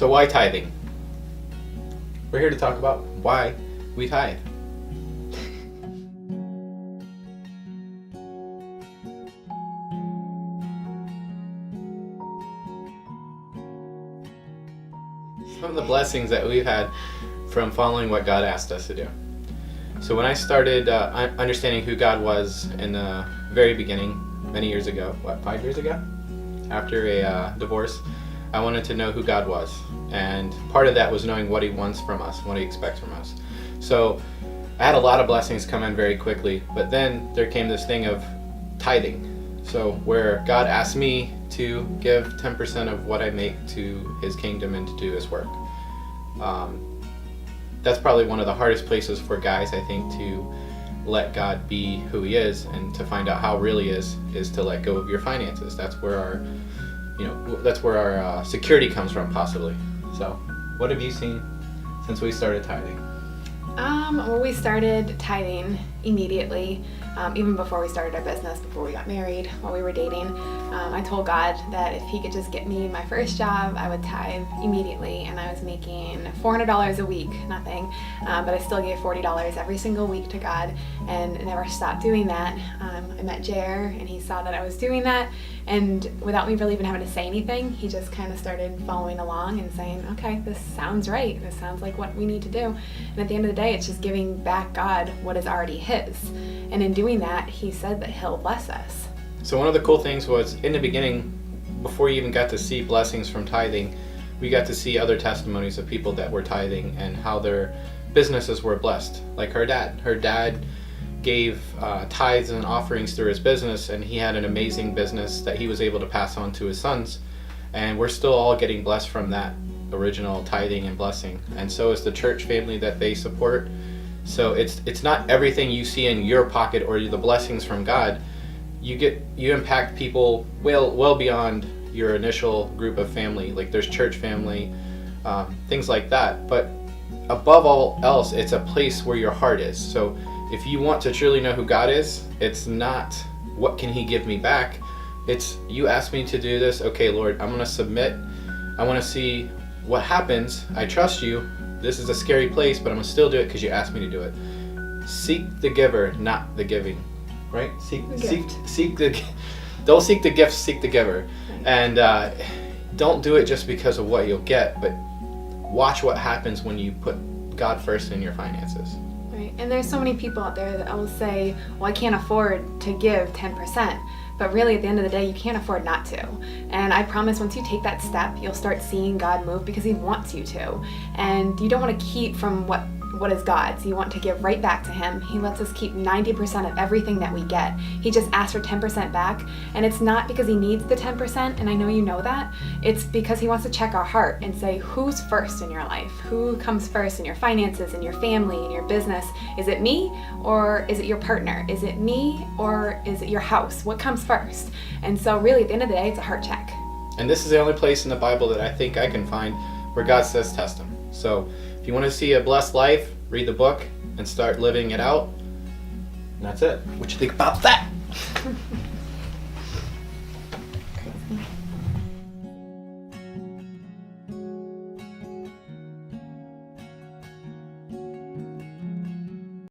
So why tithing? We're here to talk about why we tithe. Some of the blessings that we've had from following what God asked us to do. So when I started understanding who God was in the very beginning, many years ago, 5 years ago? After a divorce, I wanted to know who God was. And part of that was knowing what He wants from us, what He expects from us. So I had a lot of blessings come in very quickly, but then there came this thing of tithing. So where God asked me to give 10% of what I make to His kingdom and to do His work. That's probably one of the hardest places for guys, I think, to let God be who He is and to find out how real He is to let go of your finances. That's where our security comes from, possibly. So, what have you seen since we started tithing? Well, we started tithing immediately, even before we started our business, before we got married, while we were dating. I told God that if He could just get me my first job, I would tithe immediately, and I was making $400 a week, nothing, but I still gave $40 every single week to God, and never stopped doing that. I met Jer, and he saw that I was doing that, and without me really even having to say anything, he just kind of started following along and saying, okay, this sounds right, this sounds like what we need to do. And at the end of the day, it's just giving back God what is already His. And in doing that, He said that He'll bless us. So one of the cool things was, in the beginning, before you even got to see blessings from tithing, we got to see other testimonies of people that were tithing and how their businesses were blessed. Like her dad. Her dad gave tithes and offerings through his business, and he had an amazing business that he was able to pass on to his sons. And we're still all getting blessed from that original tithing and blessing. And so is the church family that they support. So it's not everything you see in your pocket or the blessings from God. You impact people well beyond your initial group of family. Like there's church family, things like that. But above all else, it's a place where your heart is. So if you want to truly know who God is, it's not what can He give me back. It's you asked me to do this. Okay, Lord, I'm going to submit. I want to see what happens. I trust you. This is a scary place, but I'm going to still do it because you asked me to do it. Seek the giver, not the giving. Right? Don't seek the gift, seek the giver. Right. And don't do it just because of what you'll get, but watch what happens when you put God first in your finances. Right. And there's so many people out there that will say, well, I can't afford to give 10%. But really, at the end of the day, you can't afford not to. And I promise once you take that step, you'll start seeing God move because He wants you to. And you don't want to keep from what is God's. You want to give right back to Him. He lets us keep 90% of everything that we get. He just asks for 10% back. And it's not because He needs the 10%, and I know you know that. It's because He wants to check our heart and say, who's first in your life? Who comes first in your finances, in your family, in your business? Is it me or is it your partner? Is it me or is it your house? What comes first? And so really at the end of the day, it's a heart check. And this is the only place in the Bible that I think I can find where God says test Him. So if you want to see a blessed life, read the book and start living it out. And that's it. What you think about that?